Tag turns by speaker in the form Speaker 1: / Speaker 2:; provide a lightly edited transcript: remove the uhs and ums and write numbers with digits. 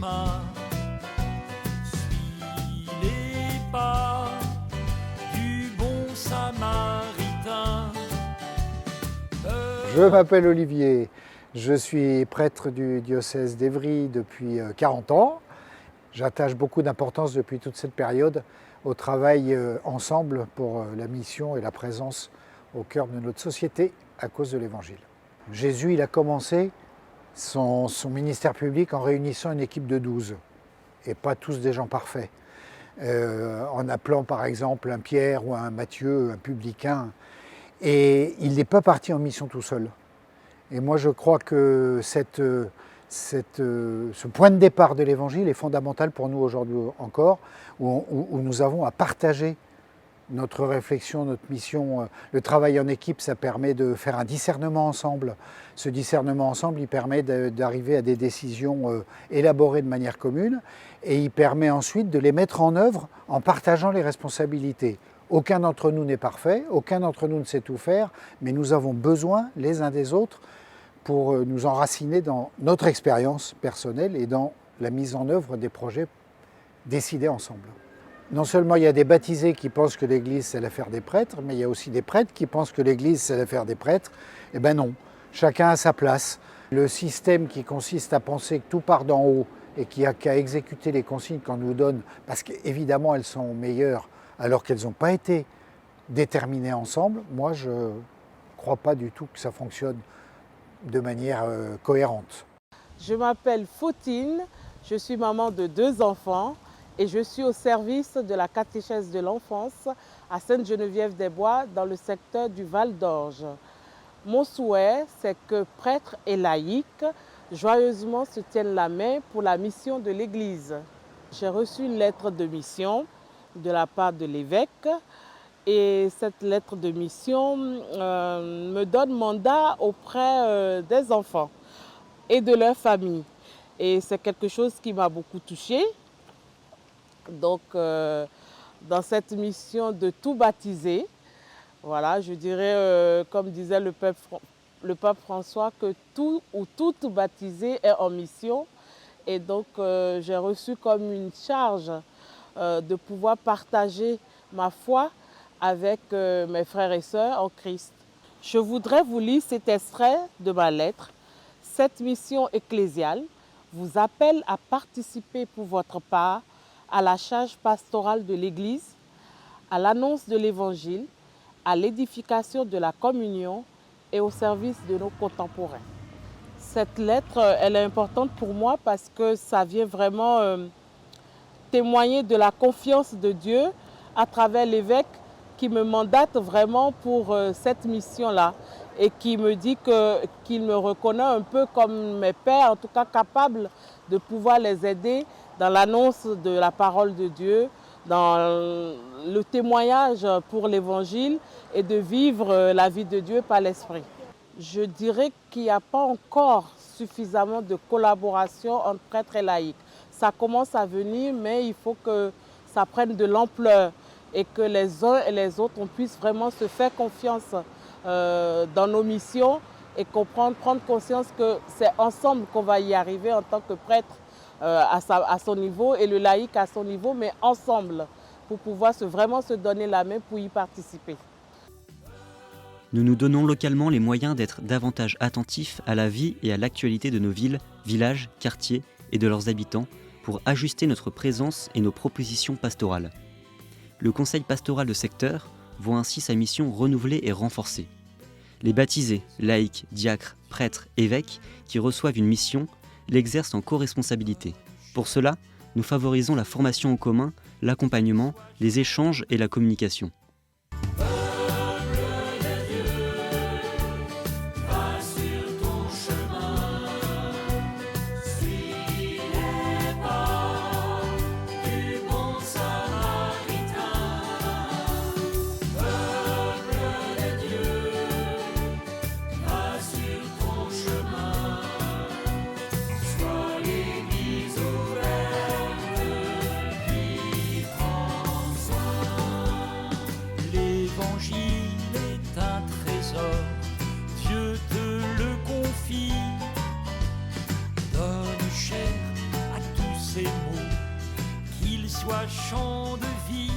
Speaker 1: chemin, suis les pas du bon samaritain.
Speaker 2: Je m'appelle Olivier, je suis prêtre du diocèse d'Évry depuis 40 ans. J'attache beaucoup d'importance depuis toute cette période au travail ensemble pour la mission et la présence au cœur de notre société à cause de l'Évangile. Jésus, il a commencé son ministère public en réunissant une équipe de 12, et pas tous des gens parfaits. En appelant par exemple un Pierre ou un Matthieu, un publicain. Et il n'est pas parti en mission tout seul. Et moi je crois que ce point de départ de l'Évangile est fondamental pour nous aujourd'hui encore, où nous avons à partager notre réflexion, notre mission. Le travail en équipe, ça permet de faire un discernement ensemble. Ce discernement ensemble, il permet d'arriver à des décisions élaborées de manière commune, et il permet ensuite de les mettre en œuvre en partageant les responsabilités. Aucun d'entre nous n'est parfait, aucun d'entre nous ne sait tout faire, mais nous avons besoin les uns des autres pour nous enraciner dans notre expérience personnelle et dans la mise en œuvre des projets décidés ensemble. Non seulement il y a des baptisés qui pensent que l'Église c'est l'affaire des prêtres, mais il y a aussi des prêtres qui pensent que l'Église c'est l'affaire des prêtres. Eh bien non, chacun a sa place. Le système qui consiste à penser que tout part d'en haut et qu'il n'y a qu'à exécuter les consignes qu'on nous donne, parce qu'évidemment elles sont meilleures alors qu'elles n'ont pas été déterminées ensemble, moi je ne crois pas du tout que ça fonctionne de manière cohérente.
Speaker 3: Je m'appelle Fautine, je suis maman de 2 enfants et je suis au service de la catéchèse de l'enfance à Sainte-Geneviève-des-Bois dans le secteur du Val d'Orge. Mon souhait, c'est que prêtres et laïcs joyeusement se tiennent la main pour la mission de l'Église. J'ai reçu une lettre de mission de la part de l'évêque, et cette lettre de mission me donne mandat auprès des enfants et de leur famille. Et c'est quelque chose qui m'a beaucoup touchée. Donc, dans cette mission de tout baptiser, voilà, je dirais, comme disait le pape François, que tout ou toute baptisée est en mission. Et donc, j'ai reçu comme une charge de pouvoir partager ma foi avec mes frères et sœurs en Christ. Je voudrais vous lire cet extrait de ma lettre. Cette mission ecclésiale vous appelle à participer pour votre part à la charge pastorale de l'Église, à l'annonce de l'Évangile, à l'édification de la communion et au service de nos contemporains. Cette lettre, elle est importante pour moi parce que ça vient vraiment témoigner de la confiance de Dieu à travers l'évêque qui me mandate vraiment pour cette mission-là et qui me dit qu'il me reconnaît un peu comme mes pères, en tout cas capable de pouvoir les aider dans l'annonce de la parole de Dieu, dans le témoignage pour l'Évangile et de vivre la vie de Dieu par l'Esprit. Je dirais qu'il n'y a pas encore suffisamment de collaboration entre prêtres et laïcs. Ça commence à venir, mais il faut que ça prenne de l'ampleur et que les uns et les autres, on puisse vraiment se faire confiance dans nos missions et prendre conscience que c'est ensemble qu'on va y arriver en tant que prêtre à son niveau et le laïc à son niveau, mais ensemble pour pouvoir vraiment se donner la main pour y participer.
Speaker 4: Nous nous donnons localement les moyens d'être davantage attentifs à la vie et à l'actualité de nos villes, villages, quartiers et de leurs habitants pour ajuster notre présence et nos propositions pastorales. Le conseil pastoral de secteur voit ainsi sa mission renouvelée et renforcée. Les baptisés, laïcs, diacres, prêtres, évêques qui reçoivent une mission l'exercent en co-responsabilité. Pour cela, nous favorisons la formation en commun, l'accompagnement, les échanges et la communication.
Speaker 1: ces mots, qu'ils soient chants de vie